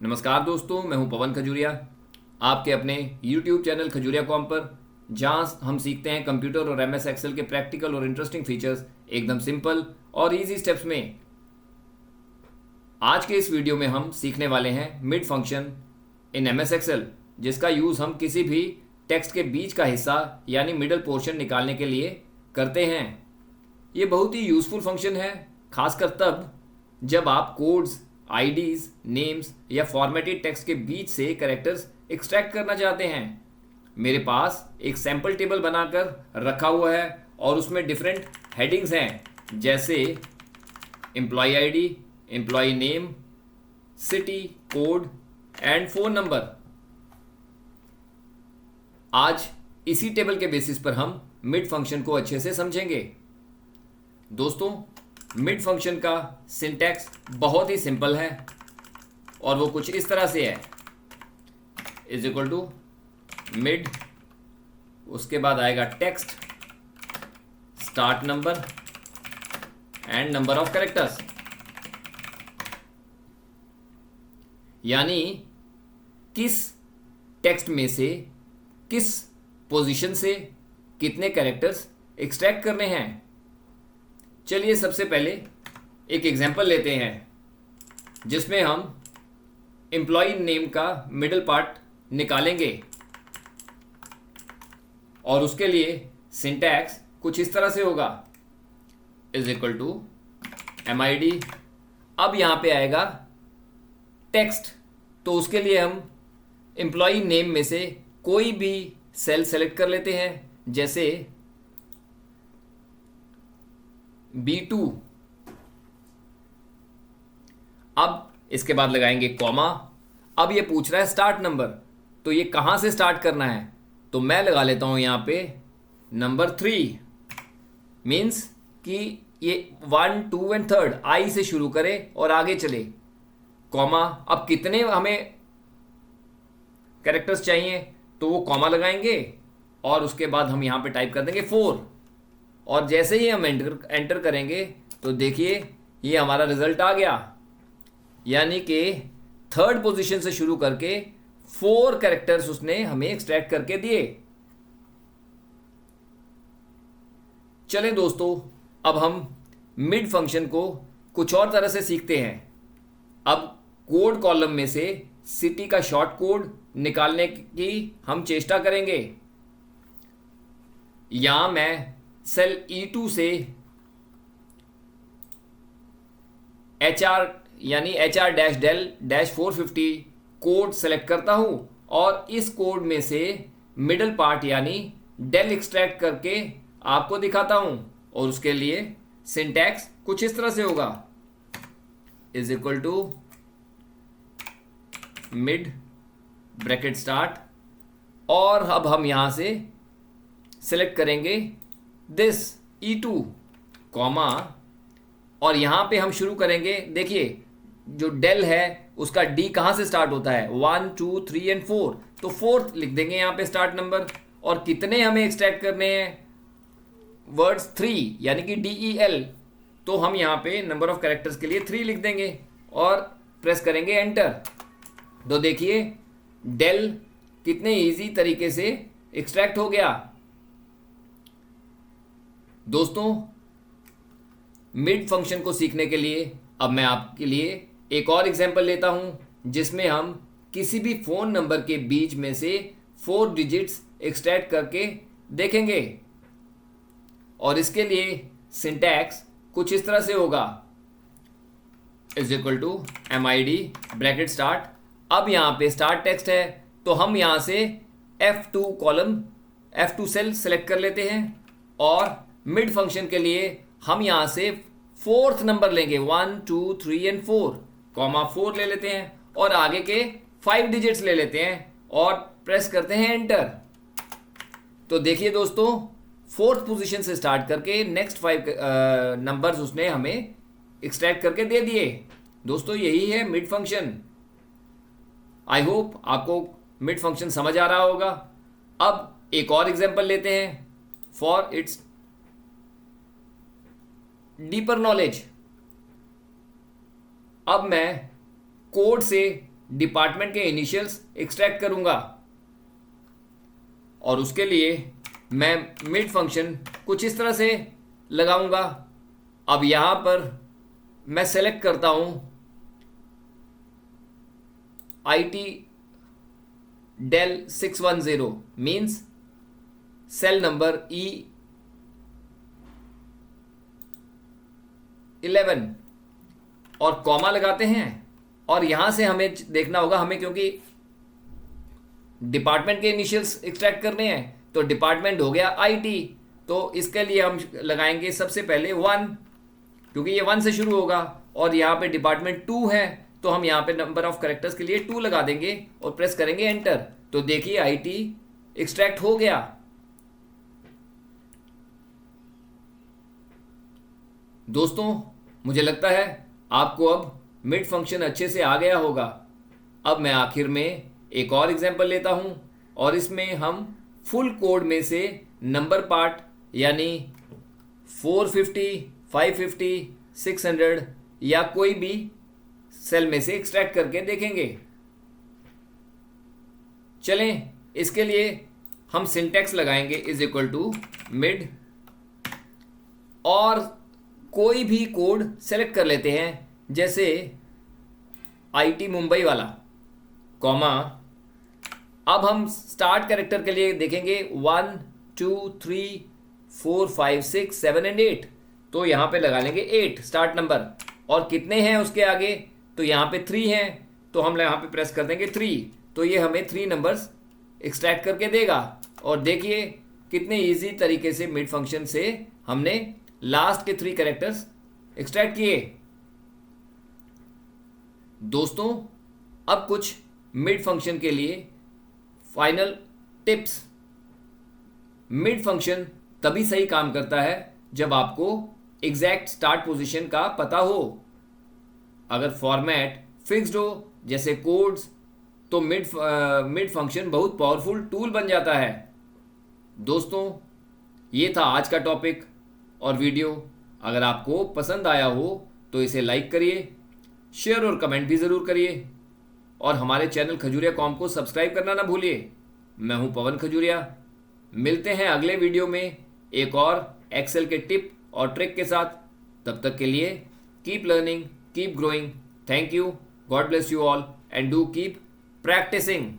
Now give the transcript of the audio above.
नमस्कार दोस्तों, मैं हूं पवन खजूरिया, आपके अपने YouTube चैनल खजूरिया कॉम पर, जहां हम सीखते हैं कंप्यूटर और MS एक्सेल के प्रैक्टिकल और इंटरेस्टिंग फीचर्स एकदम सिंपल और इजी स्टेप्स में। आज के इस वीडियो में हम सीखने वाले हैं mid function in MS excel, जिसका यूज़ हम किसी भी टेक्स्ट के बीच का हिस्सा यानी मिडल पोर्शन निकालने के लिए करते हैं। ये बहुत ही यूज़फुल फंक्शन है, खासकर तब जब आप कोड्स, आईडीज, नेम्स या फॉर्मेटेड टेक्स्ट के बीच से कैरेक्टर्स एक्सट्रैक्ट करना चाहते हैं। मेरे पास एक सैम्पल टेबल बनाकर रखा हुआ है और उसमें डिफरेंट हेडिंग्स हैं, जैसे employee ID, employee name, city, code and phone number. आज इसी टेबल के बेसिस पर हम मिड फंक्शन को अच्छे से समझेंगे। दोस्तों, मिड फंक्शन का सिंटैक्स बहुत ही सिंपल है और वो कुछ इस तरह से है, इज इक्वल टू मिड, उसके बाद आएगा text, start number and number of characters. यानी किस टेक्स्ट में से किस पोजीशन से कितने कैरेक्टर्स एक्सट्रैक्ट करने हैं। चलिए सबसे पहले एक एग्जांपल लेते हैं, जिसमें हम एम्प्लॉय नेम का मिडिल पार्ट निकालेंगे और उसके लिए सिंटैक्स कुछ इस तरह से होगा, इज इक्वल टू MID। अब यहां पे आएगा टेक्स्ट, तो उसके लिए हम एम्प्लॉय नेम में से कोई भी सेल सेलेक्ट कर लेते हैं, जैसे B2। अब इसके बाद लगाएंगे कॉमा। अब ये पूछ रहा है स्टार्ट नंबर, तो ये कहां से स्टार्ट करना है, तो मैं लगा लेता हूं यहां पे नंबर 3। मीन्स कि ये 1, 2 एंड 3 I से शुरू करे और आगे चले, कॉमा। अब कितने हमें कैरेक्टर्स चाहिए, तो वो कॉमा लगाएंगे और उसके बाद हम यहां पे टाइप कर देंगे 4। और जैसे ही हम एंटर करेंगे तो देखिए ये हमारा रिजल्ट आ गया, यानी कि थर्ड पोजीशन से शुरू करके 4 कैरेक्टर्स उसने हमें एक्सट्रैक्ट करके दिए। चलें दोस्तों, अब हम मिड फंक्शन को कुछ और तरह से सीखते हैं। अब कोड कॉलम में से सिटी का शॉर्ट कोड निकालने की हम चेष्टा करेंगे। यहां मैं सेल E2 से HR यानी HR-del-450 कोड सेलेक्ट करता हूं और इस कोड में से मिडल पार्ट यानी डेल एक्सट्रैक्ट करके आपको दिखाता हूं। और उसके लिए सिंटैक्स कुछ इस तरह से होगा, is equal to mid bracket start, और अब हम यहां से सेलेक्ट करेंगे दिस E2 कॉमा, और यहां पे हम शुरू करेंगे। देखिए जो डेल है उसका D कहां से स्टार्ट होता है, 1, 2, 3 एंड 4, तो 4th लिख देंगे यहां पे स्टार्ट नंबर। और कितने हमें एक्सट्रैक्ट करने हैं, वर्ड्स 3 यानी कि DEL, तो हम यहां पे नंबर ऑफ कैरेक्टर्स के लिए 3 लिख देंगे और प्रेस करेंगे एंटर। तो देखिए डेल कितने इजी तरीके से एक्सट्रैक्ट हो गया। दोस्तों, मिड फंक्शन को सीखने के लिए अब मैं आपके लिए एक और एग्जांपल लेता हूं, जिसमें हम किसी भी फोन नंबर के बीच में से 4 डिजिट्स एक्सट्रैक्ट करके देखेंगे। और इसके लिए सिंटैक्स कुछ इस तरह से होगा, is equal to MID bracket start. अब यहां पे स्टार्ट टेक्स्ट है, तो हम यहां से F2 सेल सेलेक्ट कर लेते हैं और मिड फंक्शन के लिए हम यहां से 4th नंबर लेंगे, 1, 2, 3 एंड 4, कॉमा 4 ले लेते हैं और आगे के 5 डिजिट्स ले लेते हैं और प्रेस करते हैं एंटर। तो देखिए दोस्तों, 4th पोजीशन से स्टार्ट करके नेक्स्ट 5 नंबर्स उसने हमें एक्सट्रैक्ट करके दे दिए। दोस्तों, यही है मिड फंक्शन। आई होप आपको मिड फंक्शन समझ आ रहा होगा। अब एक और एग्जांपल लेते हैं फॉर इट्स डीपर नॉलेज। अब मैं कोड से डिपार्टमेंट के इनिशियल्स एक्सट्रैक्ट करूंगा और उसके लिए मैं मिड फंक्शन कुछ इस तरह से लगाऊंगा। अब यहां पर मैं सेलेक्ट करता हूं IT Dell 610 means cell number E11 और कॉमा लगाते हैं। और यहां से हमें देखना होगा, हमें क्योंकि डिपार्टमेंट के इनिशियल्स एक्सट्रैक्ट करने हैं, तो डिपार्टमेंट हो गया IT, तो इसके लिए हम लगाएंगे सबसे पहले 1, क्योंकि ये 1 से शुरू होगा और यहाँ पे डिपार्टमेंट 2 है, तो हम यहाँ पे नंबर ऑफ कैरेक्टर्स के लिए 2 लगा देंगे और प्रेस करेंगे एंटर। तो देखिए IT एक्सट्रैक्ट हो गया। दोस्तों मुझे लगता है आपको अब मिड फंक्शन अच्छे से आ गया होगा। अब मैं आखिर में एक और एग्जांपल लेता हूं और इसमें हम फुल कोड में से नंबर पार्ट यानी 450, 550, 600 या कोई भी सेल में से एक्सट्रैक्ट करके देखेंगे। चलें, इसके लिए हम सिंटैक्स लगाएंगे इज इक्वल टू मिड और कोई भी कोड सेलेक्ट कर लेते हैं, जैसे IT मुंबई वाला, कॉमा। अब हम स्टार्ट कैरेक्टर के लिए देखेंगे 1, 2, 3, 4, 5, 6, 7 एंड 8, तो यहाँ पे लगा लेंगे 8 स्टार्ट नंबर। और कितने हैं उसके आगे, तो यहाँ पे 3 हैं, तो हम यहाँ पे प्रेस कर देंगे 3, तो ये हमें 3 नंबर्स एक्सट्रैक्ट करके देगा। और देखिए कितने इजी तरीके से मिड फंक्शन से हमने लास्ट के 3 कैरेक्टर्स एक्सट्रैक्ट किए। दोस्तों अब कुछ मिड फंक्शन के लिए फाइनल टिप्स। मिड फंक्शन तभी सही काम करता है जब आपको एग्जैक्ट स्टार्ट पोजीशन का पता हो। अगर फॉर्मेट फिक्स्ड हो जैसे कोड्स, तो मिड फंक्शन बहुत पावरफुल टूल बन जाता है। दोस्तों ये था आज का टॉपिक और वीडियो। अगर आपको पसंद आया हो तो इसे लाइक करिए, शेयर और कमेंट भी ज़रूर करिए और हमारे चैनल खजूरिया कॉम को सब्सक्राइब करना ना भूलिए। मैं हूं पवन खजूरिया। मिलते हैं अगले वीडियो में एक और एक्सेल के टिप और ट्रिक के साथ। तब तक के लिए keep learning, keep growing. Thank you, God bless you all and do keep practising.